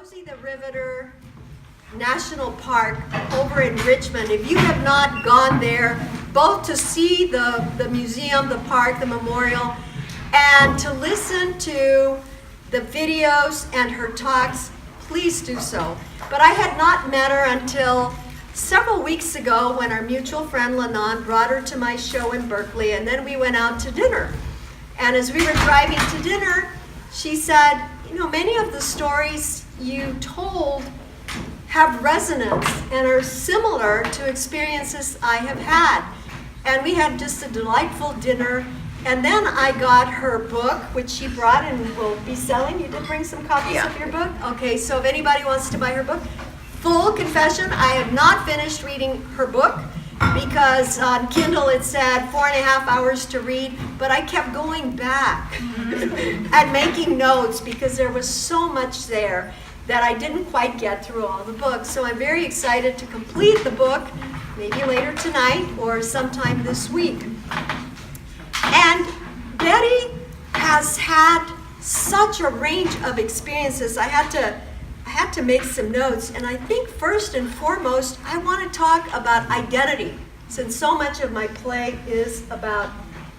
Rosie the Riveter National Park over in Richmond. If you have not gone there, both to see the museum, the park, the memorial, and to listen to the videos and her talks, please do so. But I had not met her until several weeks ago when our mutual friend Lennon brought her to my show in Berkeley, and then we went out to dinner. And as we were driving to dinner, she said, you know, many of the stories you told have resonance and are similar to experiences I have had. And we had just a delightful dinner. And then I got her book, which she brought and will be selling. You did bring some copies of your book? Okay, so if anybody wants to buy her book, full confession, I have not finished reading her book because on Kindle it said 4.5 hours to read, but I kept going back and making notes because there was so much there that I didn't quite get through all the books. So I'm very excited to complete the book, maybe later tonight or sometime this week. And Betty has had such a range of experiences. I had to make some notes, and I think first and foremost, I want to talk about identity, since so much of my play is about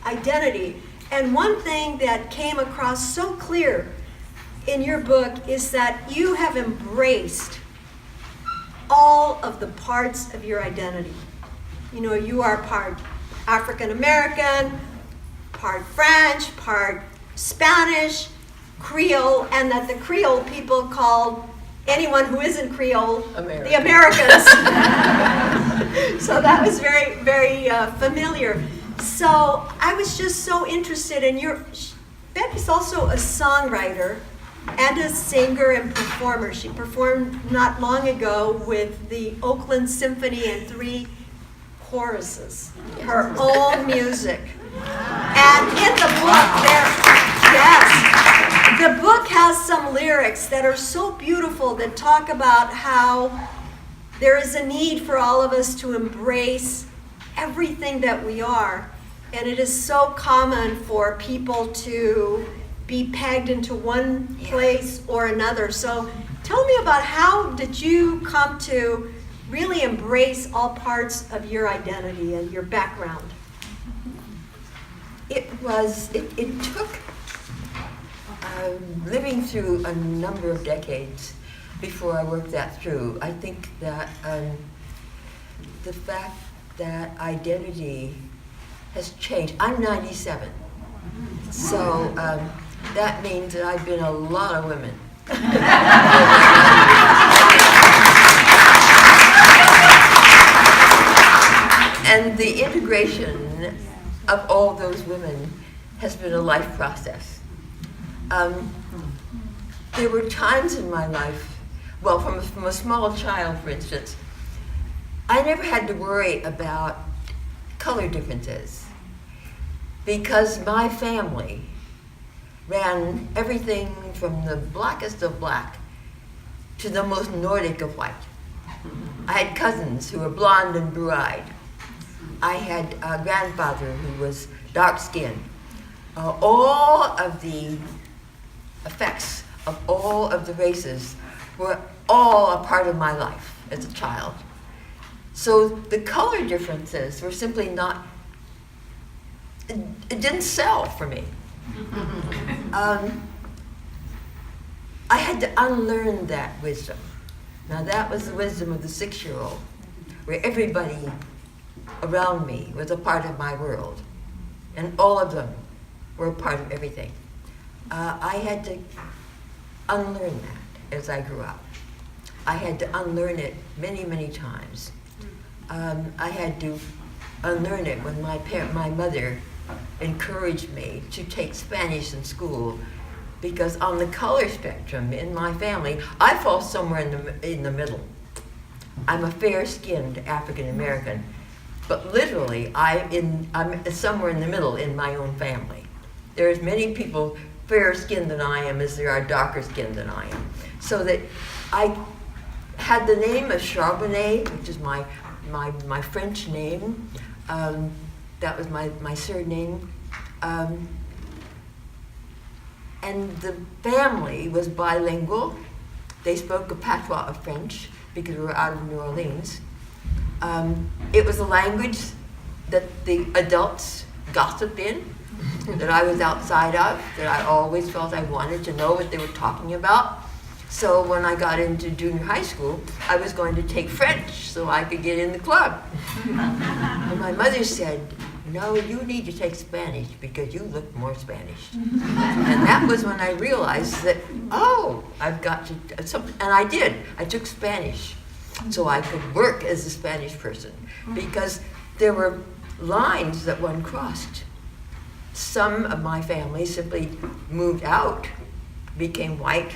identity. And one thing that came across so clear in your book is that you have embraced all of the parts of your identity. You know, you are part African American, part French, part Spanish, Creole, and that the Creole people called anyone who isn't Creole the Americans. So that was very, very familiar. So I was just so interested in Betty's also a songwriter and a singer and performer. She performed not long ago with the Oakland Symphony and 3 choruses, her own music. And in the book the book has some lyrics that are so beautiful that talk about how there is a need for all of us to embrace everything that we are. And it is so common for people to be pegged into one place or another. So tell me about how did you come to really embrace all parts of your identity and your background? It took living through a number of decades before I worked that through. I think that the fact that identity has changed. I'm 97, so that means that I've been a lot of women. And the integration of all those women has been a life process. There were times in my life, well, from a small child, for instance, I never had to worry about color differences because my family ran everything from the blackest of black to the most Nordic of white. I had cousins who were blonde and blue-eyed. I had a grandfather who was dark-skinned. All of the effects of all of the races were all a part of my life as a child. So the color differences were simply not, it didn't sell for me. I had to unlearn that wisdom. Now that was the wisdom of the 6-year-old, where everybody around me was a part of my world, and all of them were a part of everything. I had to unlearn that as I grew up. I had to unlearn it many, many times. I had to unlearn it when my mother encouraged me to take Spanish in school, because on the color spectrum in my family, I fall somewhere in the middle. I'm a fair-skinned African American, but literally I'm somewhere in the middle in my own family. There's many people fairer skinned than I am as there are darker skinned than I am. So that I had the name of Charbonnet, which is my French name. That was my surname. And the family was bilingual. They spoke a patois of French because we were out of New Orleans. It was a language that the adults gossiped in, that I was outside of, that I always felt I wanted to know what they were talking about. So when I got into junior high school, I was going to take French so I could get in the club. And my mother said, no, you need to take Spanish because you look more Spanish. And that was when I realized that, oh, I've got to, and I did. I took Spanish so I could work as a Spanish person because there were lines that one crossed. Some of my family simply moved out, became white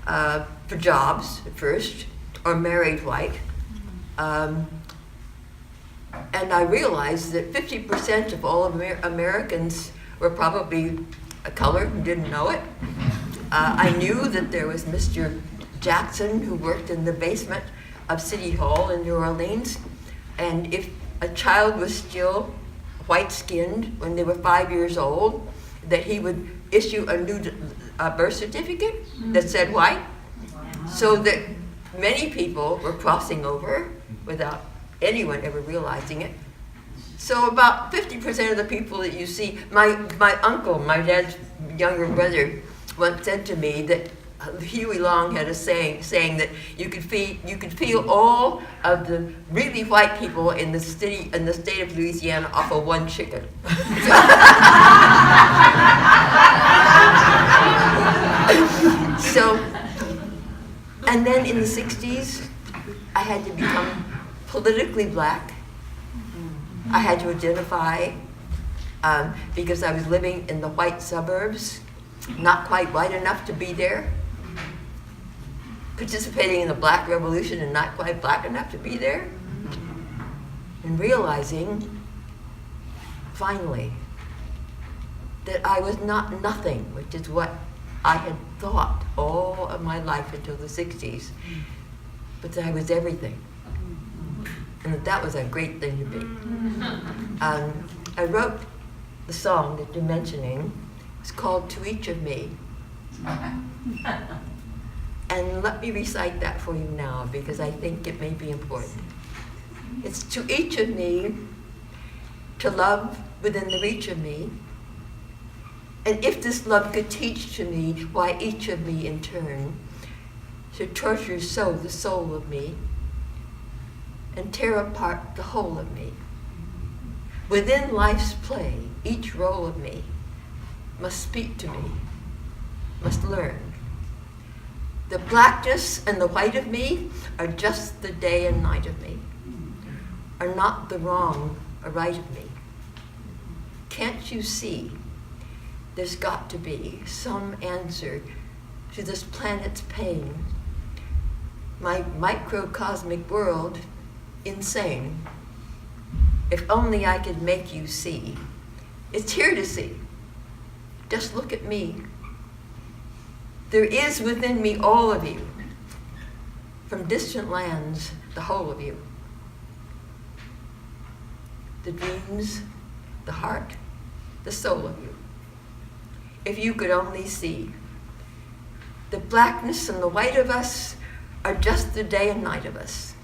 for jobs at first, or married white. And I realized that 50% of all Americans were probably colored and didn't know it. I knew that there was Mr. Jackson who worked in the basement of City Hall in New Orleans, and if a child was still white-skinned when they were 5 years old, that he would issue a new birth certificate that said white, so that many people were crossing over without anyone ever realizing it. So about 50% of the people that you see, my uncle, my dad's younger brother, once said to me that Huey Long had a saying that you could feel all of the really white people in the state of Louisiana off of one chicken. So, and then in the 60s, I had to become politically black. I had to identify because I was living in the white suburbs, not quite white enough to be there, participating in the Black Revolution and not quite black enough to be there, and realizing, finally, that I was not nothing, which is what I had thought all of my life until the 60s, but that I was everything, and that was a great thing to be. I wrote the song that you're mentioning. It's called To Each of Me. And let me recite that for you now because I think it may be important. It's to each of me to love within the reach of me. And if this love could teach to me why each of me in turn should torture so the soul of me and tear apart the whole of me. Within life's play, each role of me must speak to me, must learn. The blackness and the white of me are just the day and night of me, are not the wrong or right of me. Can't you see there's got to be some answer to this planet's pain, my microcosmic world insane? If only I could make you see. It's here to see. Just look at me. There is within me all of you, from distant lands, the whole of you. The dreams, the heart, the soul of you. If you could only see. The blackness and the white of us are just the day and night of us,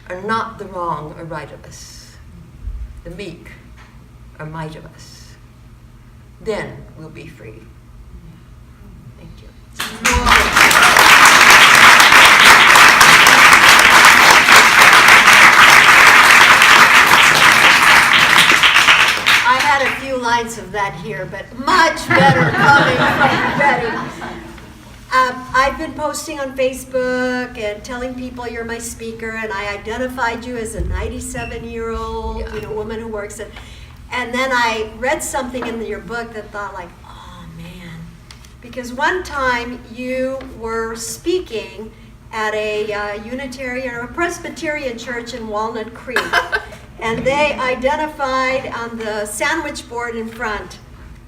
are not the wrong or right of us, the meek or might of us. Then we'll be free. Thank you. I had a few lines of that here, but much better coming from Betty. I've been posting on Facebook and telling people you're my speaker, and I identified you as a 97-year-old woman who works at, and then I read something in your book that thought like, oh man, because one time you were speaking at a Unitarian or a Presbyterian church in Walnut Creek, and they identified on the sandwich board in front,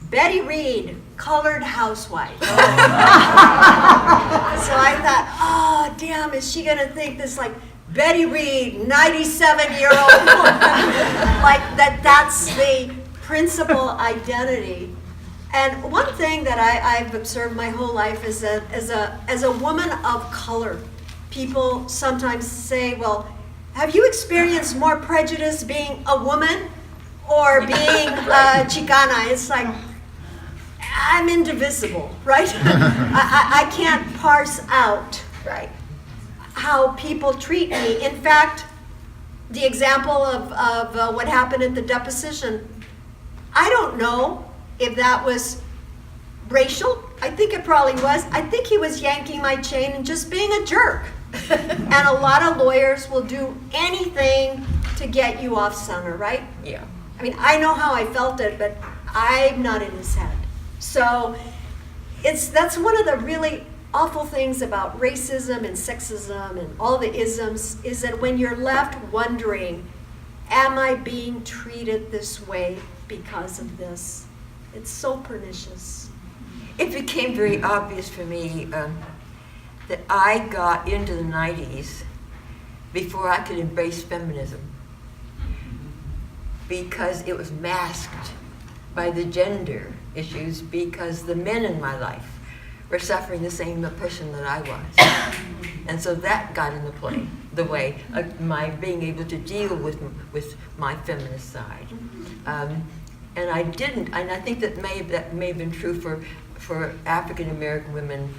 Betty Reid, colored housewife. So I thought, oh damn, is she gonna think this like Betty Reid, 97-year-old woman, like that's the principal identity. And one thing that I've observed my whole life is that as a woman of color, people sometimes say, well, have you experienced more prejudice being a woman or being Chicana? It's like, I'm indivisible, right? I can't parse out Right. how people treat me. In fact, the example of what happened at the deposition, I don't know if that was racial. I think it probably was. I think he was yanking my chain and just being a jerk. And a lot of lawyers will do anything to get you off center, right? Yeah. I mean, I know how I felt it, but I'm not in his head. So that's one of the really awful things about racism and sexism and all the isms, is that when you're left wondering, am I being treated this way because of this? It's so pernicious. It became very obvious for me that I got into the 90s before I could embrace feminism, because it was masked by the gender issues, because the men in my life were suffering the same oppression that I was. And so that got in the way of my being able to deal with my feminist side. And I didn't, and I think that may have been true for African American women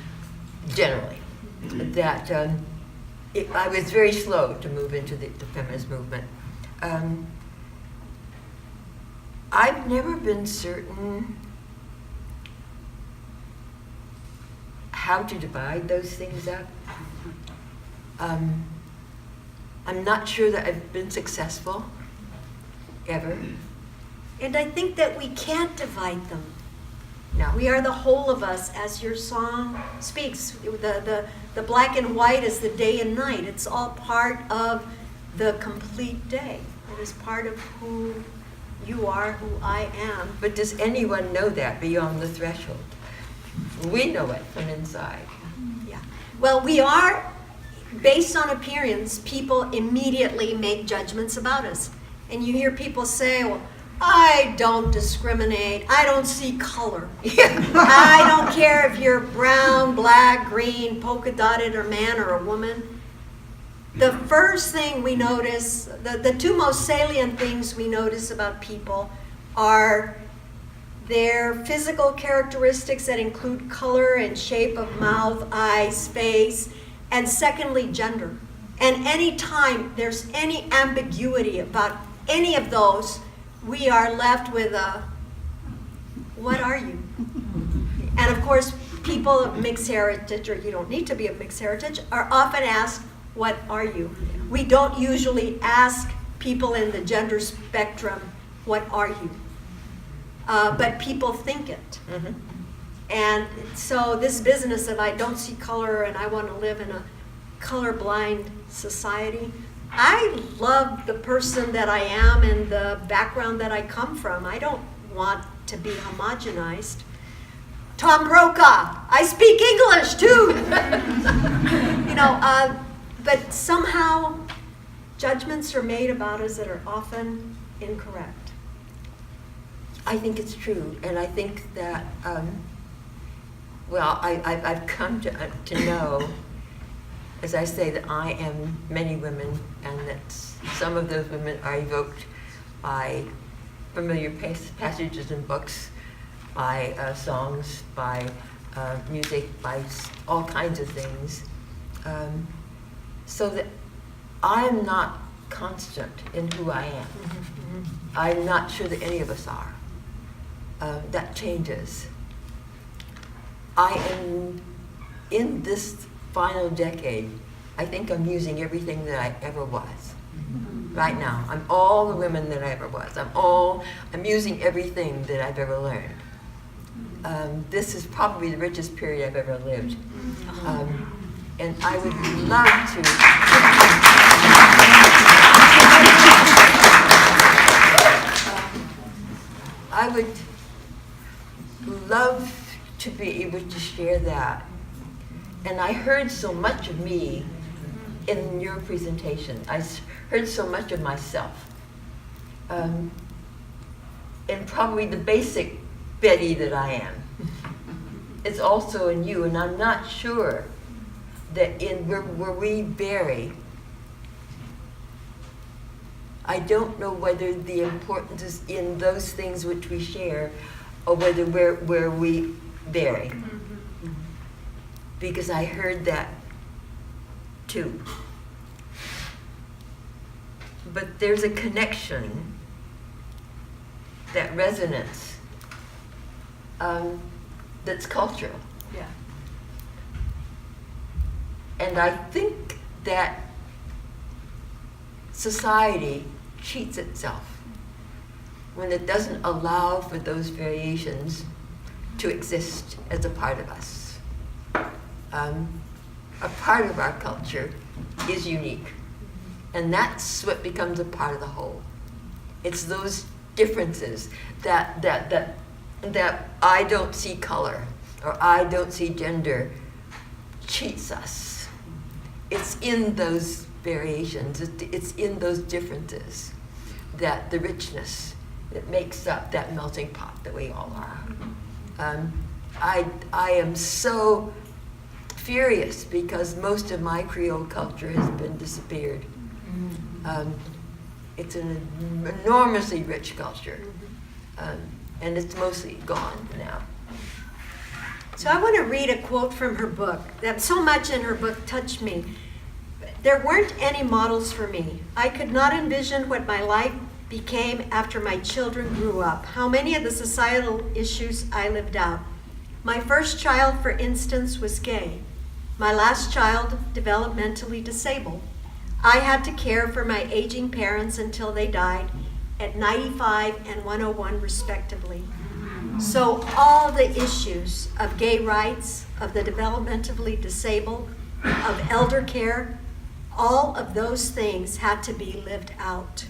generally, that I was very slow to move into the feminist movement. I've never been certain how to divide those things up. I'm not sure that I've been successful, ever. And I think that we can't divide them. No. We are the whole of us, as your song speaks. The black and white is the day and night. It's all part of the complete day. It is part of who you are, who I am. But does anyone know that beyond the threshold? We know it from inside. Yeah. Well, we are, based on appearance, people immediately make judgments about us. And you hear people say, well, I don't discriminate. I don't see color. I don't care if you're brown, black, green, polka dotted, or man or a woman. The first thing we notice, the two most salient things we notice about people are their physical characteristics that include color and shape of mouth, eyes, face, and secondly, gender. And any time there's any ambiguity about any of those, we are left with a, what are you? And of course, people of mixed heritage, or you don't need to be of mixed heritage, are often asked, what are you? We don't usually ask people in the gender spectrum, what are you? But people think it. Mm-hmm. And so this business of I don't see color and I want to live in a colorblind society, I love the person that I am and the background that I come from. I don't want to be homogenized. Tom Brokaw, I speak English too. But somehow judgments are made about us that are often incorrect. I think it's true, and I think that, I've come to know, as I say, that I am many women, and that some of those women are evoked by familiar passages in books, by songs, by music, by all kinds of things. So that I am not constant in who I am. Mm-hmm. I'm not sure that any of us are. That changes. I am, in this final decade, I think I'm using everything that I ever was. Right now, I'm all the women that I ever was. I'm using everything that I've ever learned. This is probably the richest period I've ever lived. And I would love to. I would love to be able to share that. And I heard so much of me in your presentation. I heard so much of myself. And probably the basic Betty that I am. It's also in you, and I'm not sure that in where we bury, I don't know whether the importance is in those things which we share or whether where we bury. Because I heard that too. But there's a connection, that resonance, that's cultural. Yeah. And I think that society cheats itself when it doesn't allow for those variations to exist as a part of us. A part of our culture is unique, and that's what becomes a part of the whole. It's those differences that I don't see color or I don't see gender cheats us. It's in those variations, it's in those differences that the richness that makes up that melting pot that we all are. I am so furious because most of my Creole culture has been disappeared. It's an enormously rich culture, and it's mostly gone now. So I want to read a quote from her book. That so much in her book touched me. There weren't any models for me. I could not envision what my life became after my children grew up, how many of the societal issues I lived out. My first child, for instance, was gay. My last child, developmentally disabled. I had to care for my aging parents until they died at 95 and 101 respectively. So all the issues of gay rights, of the developmentally disabled, of elder care, all of those things had to be lived out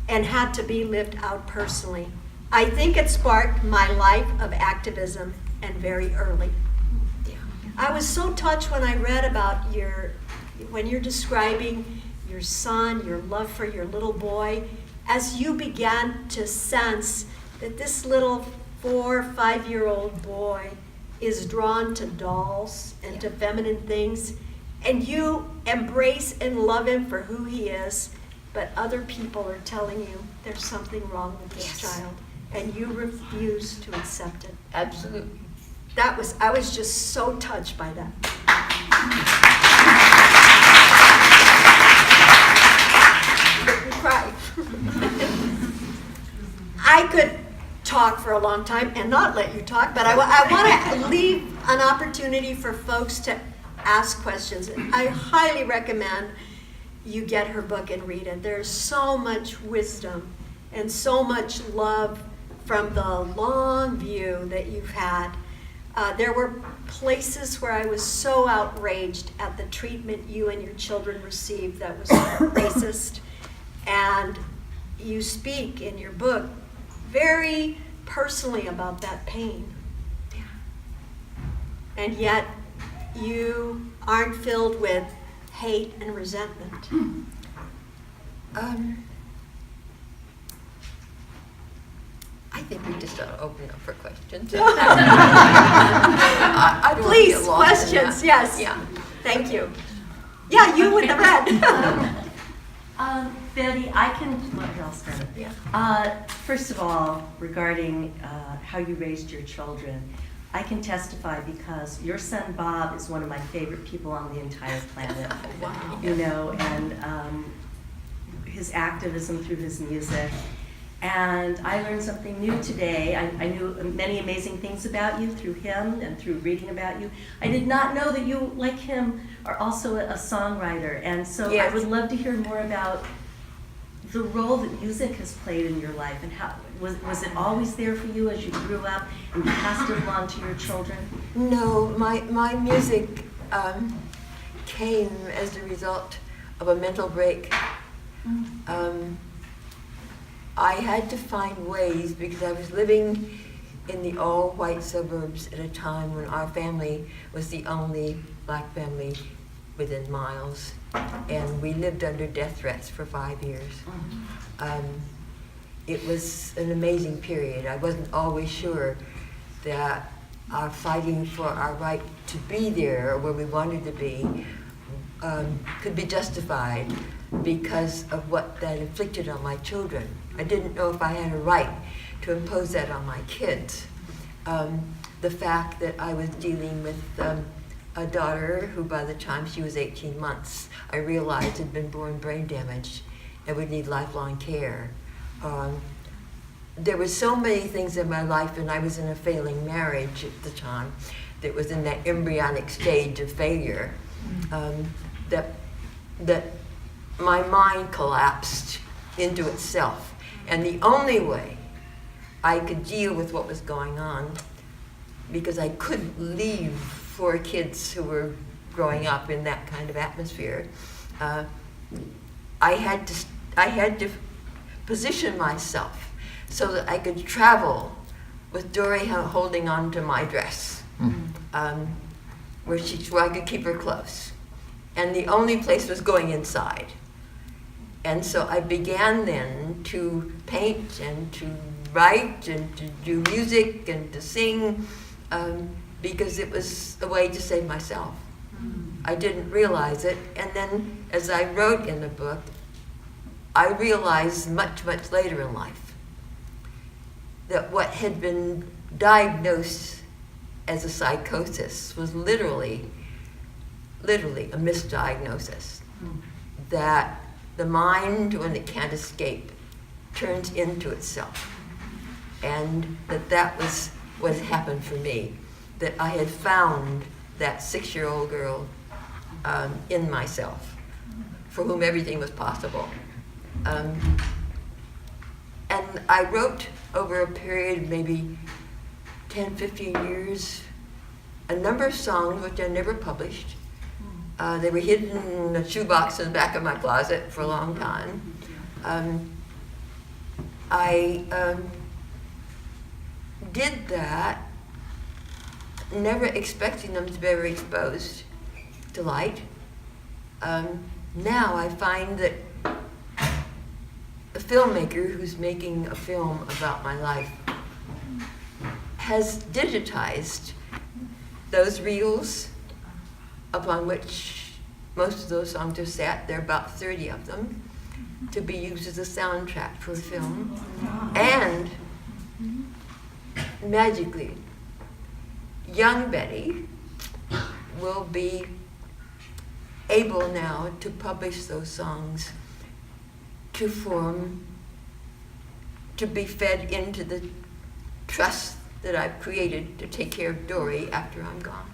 and had to be lived out personally. I think it sparked my life of activism, and very early. I was so touched when I read about when you're describing your son, your love for your little boy, as you began to sense that this little 4 or 5-year-old boy is drawn to dolls and to feminine things, and you embrace and love him for who he is, but other people are telling you there's something wrong with this child, and you refuse to accept it. Absolutely. I was just so touched by that. Make me cry. I could talk for a long time and not let you talk, but I want to leave an opportunity for folks to ask questions. I highly recommend you get her book and read it. There's so much wisdom and so much love from the long view that you've had. There were places where I was so outraged at the treatment you and your children received that was racist. And you speak in your book very personally about that pain. And yet you aren't filled with hate and resentment. I think we just ought to open up for questions. Please, I don't wanna get lost in questions, that. yes. Yeah. Thank you. Yeah, you with the red. Betty, I'll start. Yeah. First of all, regarding how you raised your children, I can testify because your son Bob is one of my favorite people on the entire planet. Wow. You know, and his activism through his music. And I learned something new today. I knew many amazing things about you through him and through reading about you. I did not know that you, like him, are also a songwriter. And so Yes. I would love to hear more about the role that music has played in your life, and how was it always there for you as you grew up and you passed it along to your children? No, my music came as a result of a mental break. I had to find ways, because I was living in the all-white suburbs at a time when our family was the only black family within miles, and we lived under death threats for 5 years. it was an amazing period. I wasn't always sure that our fighting for our right to be there where we wanted to be could be justified because of what that inflicted on my children. I didn't know if I had a right to impose that on my kids. The fact that I was dealing with a daughter who by the time she was 18 months, I realized had been born brain damaged and would need lifelong care. There were so many things in my life, and I was in a failing marriage at the time that was in that embryonic stage of failure, that my mind collapsed into itself. And the only way I could deal with what was going on, because I couldn't leave 4 kids who were growing up in that kind of atmosphere, I had to position myself so that I could travel with Dory holding on to my dress, where I could keep her close. And the only place was going inside. And so I began then to paint and to write and to do music and to sing, because it was a way to save myself. I didn't realize it, and then as I wrote in the book, I realized much, much later in life that what had been diagnosed as a psychosis was literally a misdiagnosis. That the mind, when it can't escape, turns into itself. And that was what happened for me, that I had found that 6-year-old girl in myself, for whom everything was possible. And I wrote over a period of maybe 10, 15 years, a number of songs which I never published. They were hidden in a shoebox in the back of my closet for a long time. I did that, never expecting them to be ever exposed to light. Now I find that the filmmaker who's making a film about my life has digitized those reels upon which most of those songs are set. There are about 30 of them, to be used as a soundtrack for a film. And magically, young Betty will be able now to publish those songs to be fed into the trust that I've created to take care of Dory after I'm gone.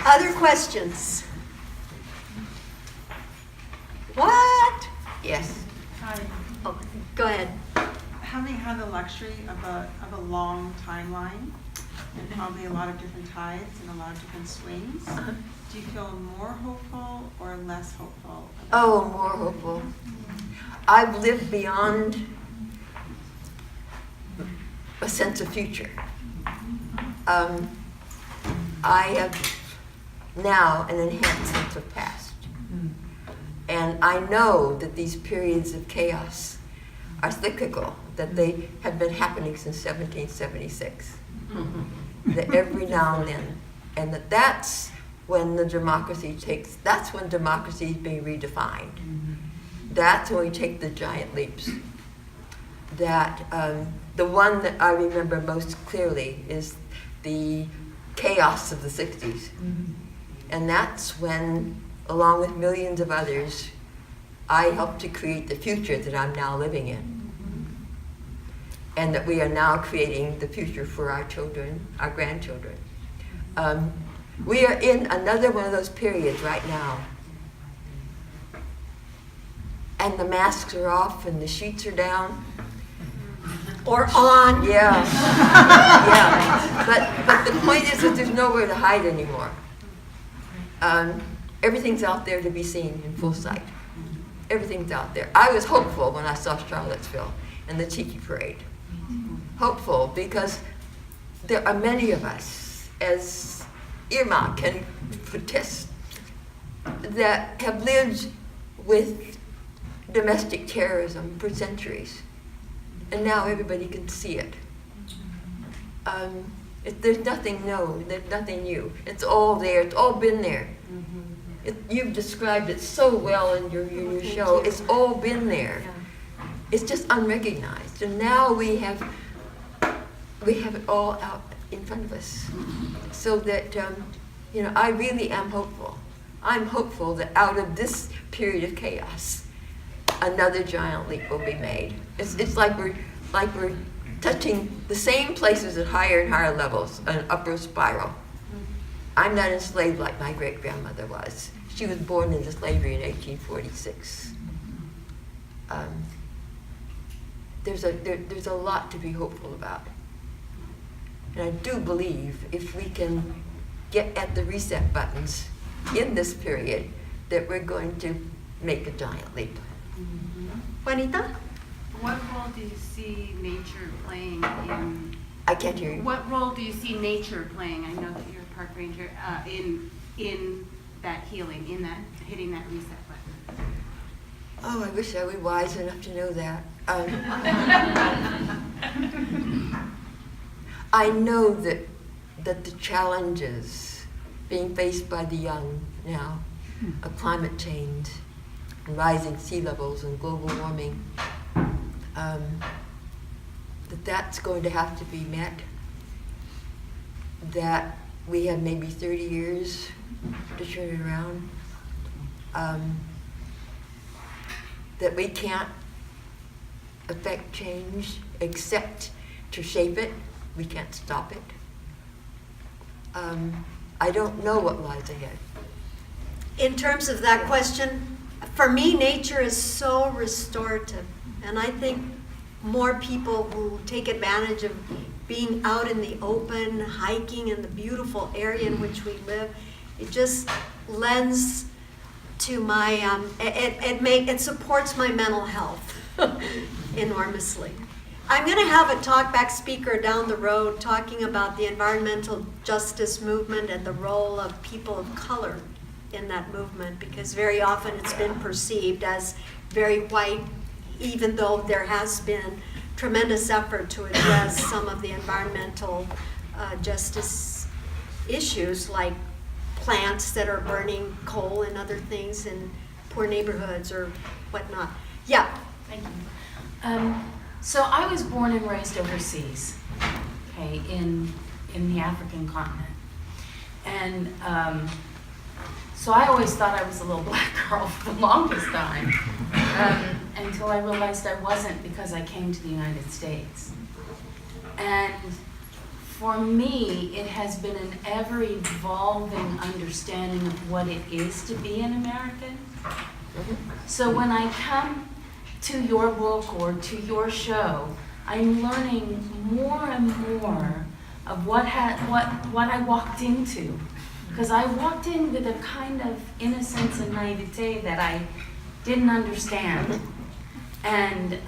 Other questions? What? Yes. Hi. Oh, go ahead. Having had the luxury of a long timeline and probably a lot of different tides and a lot of different swings, do you feel more hopeful or less hopeful? Oh, more hopeful. I've lived beyond a sense of future. I have now an enhanced sense of past. And I know that these periods of chaos are cyclical, that they have been happening since 1776. That every now and then, and that's when democracy is being redefined. That's when we take the giant leaps. That the one that I remember most clearly is the chaos of the 60s. And that's when, along with millions of others, I helped to create the future that I'm now living in. And that we are now creating the future for our children, our grandchildren. We are in another one of those periods right now. And the masks are off and the sheets are down. Or on? Yeah. Yeah. But the point is that there's nowhere to hide anymore. Everything's out there to be seen in full sight. Everything's out there. I was hopeful when I saw Charlottesville and the Tiki Parade. Hopeful because there are many of us, as Irma can protest, that have lived with domestic terrorism for centuries, and now everybody can see it. There's nothing new. There's nothing new. It's all there. It's all been there. You've described it so well in your show. It's all been there. It's just unrecognized, and now we have it all out in front of us. So that I really am hopeful. I'm hopeful that out of this period of chaos, another giant leap will be made. It's like we're touching the same places at higher and higher levels, an upward spiral. I'm not enslaved like my great-grandmother was. She was born into slavery in 1846. There's a lot to be hopeful about. And I do believe if we can get at the reset buttons in this period, that we're going to make a giant leap. Juanita? What role do you see nature playing in? I can't hear you. What role do you see nature playing? I know that you're a park ranger in that healing, in that hitting that reset button. Oh, I wish I were wise enough to know that. I know that the challenges being faced by the young now of climate change and rising sea levels and global warming, that's going to have to be met, that we have maybe 30 years to turn it around, that we can't affect change except to shape it. We can't stop it. I don't know what lies ahead. In terms of that question, for me, nature is so restorative. And I think more people who take advantage of being out in the open, hiking in the beautiful area in which we live, it just lends to my, it supports my mental health enormously. I'm going to have a talkback speaker down the road talking about the environmental justice movement and the role of people of color in that movement, because very often it's been perceived as very white, even though there has been tremendous effort to address some of the environmental justice issues, like plants that are burning coal and other things in poor neighborhoods or whatnot. Yeah. Thank you. So I was born and raised overseas, okay, in the African continent. And so I always thought I was a little black girl for the longest time, until I realized I wasn't, because I came to the United States. And for me, it has been an ever-evolving understanding of what it is to be an American. So when I come to your book or to your show, I'm learning more and more of what I walked into. Because I walked in with a kind of innocence and naivete that I didn't understand. And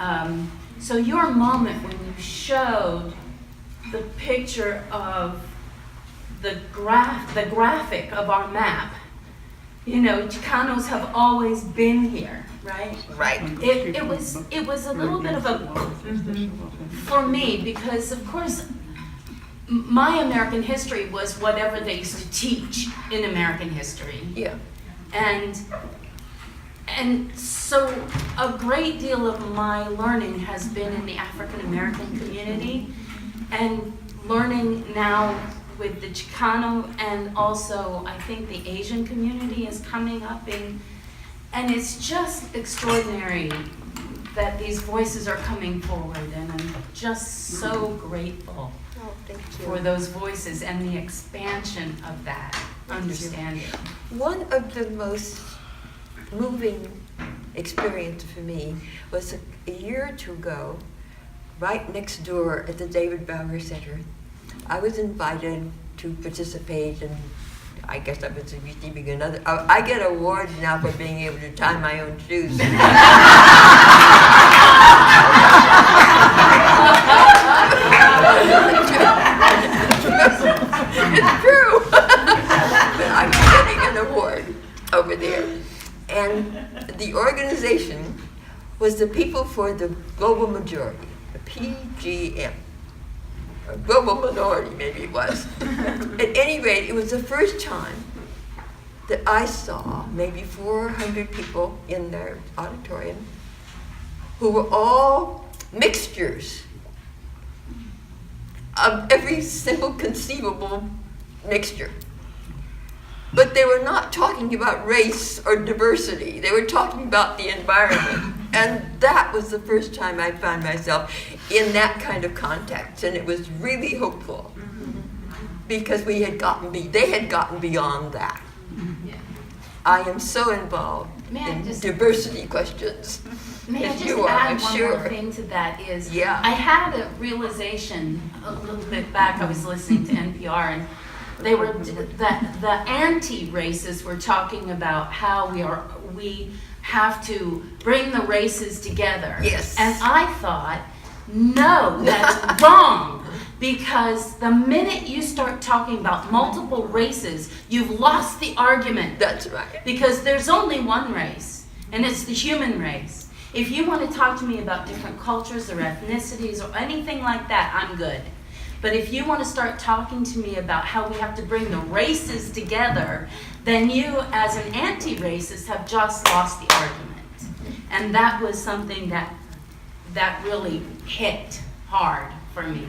so your moment when you showed the picture of the graphic of our map, Chicanos have always been here, right? Right. It was a little bit of a for me, because of course my American history was whatever they used to teach in American history. Yeah. And so a great deal of my learning has been in the African American community, and learning now with the Chicano, and also I think the Asian community is coming up and it's just extraordinary that these voices are coming forward, and I'm just so grateful Oh, thank you. for those voices and the expansion of that understanding. One of the most moving experience for me was a year or two ago, right next door at the David Bower Center. I was invited to participate, and I guess I was receiving another. I get awards now for being able to tie my own shoes. It's true. I'm getting an award over there. was the People for the Global Majority, the PGM. A global minority, maybe it was. At any rate, it was the first time that I saw maybe 400 people in their auditorium who were all mixtures of every single conceivable mixture. But they were not talking about race or diversity. They were talking about the environment. And that was the first time I found myself in that kind of context. And it was really hopeful because they had gotten beyond that. I am so involved May I in just- diversity questions. May I as just you are, add I'm one sure. more thing to that is, Yeah. I had a realization a little bit back, I was listening to NPR, and they were, the anti-racists were talking about how we have to bring the races together. Yes. And I thought, no, that's wrong. Because the minute you start talking about multiple races, you've lost the argument. That's right. Because there's only one race, and it's the human race. If you want to talk to me about different cultures or ethnicities or anything like that, I'm good. But if you want to start talking to me about how we have to bring the races together, then you, as an anti-racist, have just lost the argument. And that was something that really hit hard for me,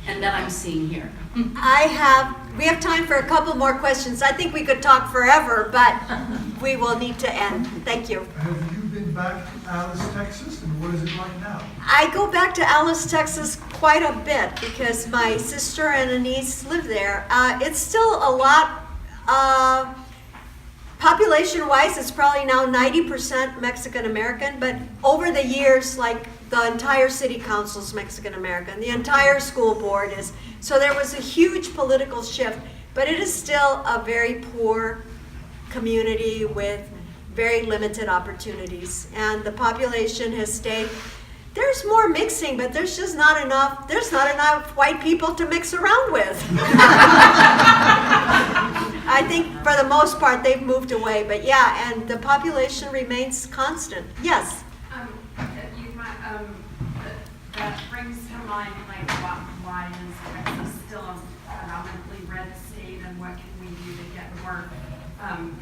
and that I'm seeing here. We have time for a couple more questions. I think we could talk forever, but we will need to end. Thank you. Have you been back to Alice, Texas, and what is it like now? I go back to Alice, Texas quite a bit because my sister and a niece live there. It's still a lot, population-wise, it's probably now 90% Mexican-American, but over the years, like the entire city council is Mexican-American, the entire school board is. So there was a huge political shift, but it is still a very poor community with very limited opportunities. And the population has stayed. There's more mixing, but there's just not enough, there's not enough white people to mix around with. I think for the most part, they've moved away, but yeah, and the population remains constant. Yes? That brings to mind, like, why is Texas still a predominantly red state, and what can we do to get more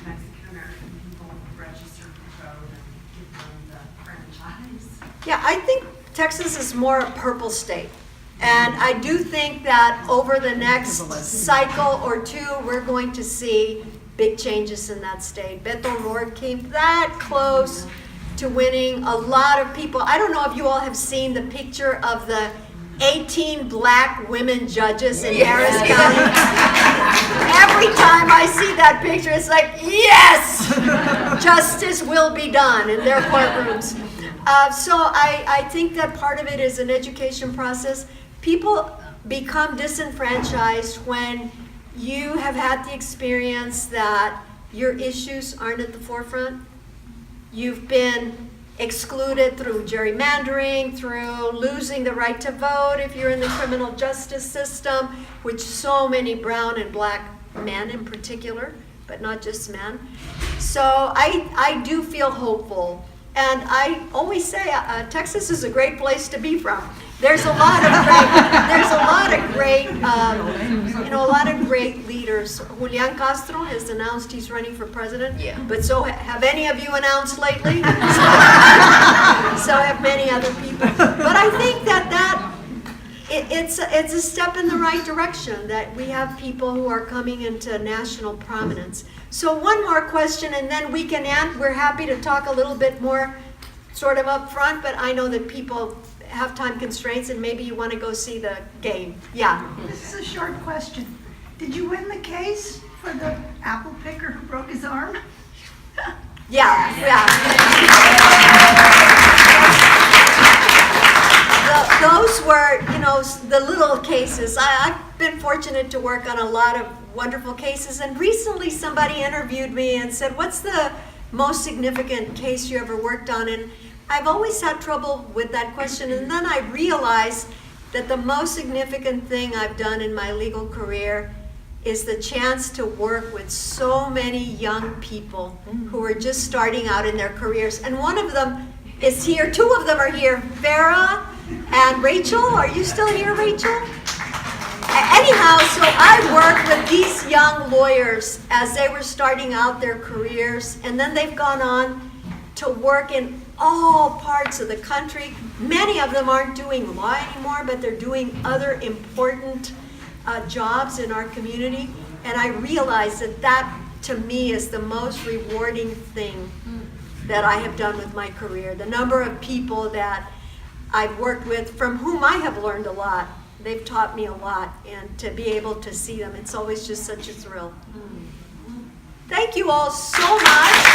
Mexican-American people registered to vote and give them the franchise? Yeah, I think Texas is more a purple state. And I do think that over the next cycle or two, we're going to see big changes in that state. Beto O'Rourke came that close to winning. A lot of people, I don't know if you all have seen the picture of the 18 black women judges in Harris County. Every time I see that picture, it's like, yes, justice will be done in their courtrooms. So I think that part of it is an education process. People become disenfranchised when you have had the experience that your issues aren't at the forefront. You've been excluded through gerrymandering, through losing the right to vote if you're in the criminal justice system, which so many brown and black men in particular, but not just men. So I do feel hopeful. And I always say Texas is a great place to be from. There's a lot of great leaders. Julian Castro has announced he's running for president. Yeah. But so have any of you announced lately? So have many other people. But I think that it's a step in the right direction that we have people who are coming into national prominence. So one more question and then we can end. We're happy to talk a little bit more sort of up front, but I know that people have time constraints and maybe you want to go see the game. Yeah. This is a short question. Did you win the case for the apple picker who broke his arm? Yeah. Those were, the little cases. I've been fortunate to work on a lot of wonderful cases, and recently somebody interviewed me and said, what's the most significant case you ever worked on? And I've always had trouble with that question, and then I realized that the most significant thing I've done in my legal career is the chance to work with so many young people who are just starting out in their careers. And one of them is here. Two of them are here, Vera and Rachel. Are you still here, Rachel? Anyhow, so I worked with these young lawyers as they were starting out their careers, and then they've gone on to work in all parts of the country. Many of them aren't doing law anymore, but they're doing other important jobs in our community. And I realize that that, to me, is the most rewarding thing that I have done with my career. The number of people that I've worked with, from whom I have learned a lot. They've taught me a lot, and to be able to see them, it's always just such a thrill. Thank you all so much.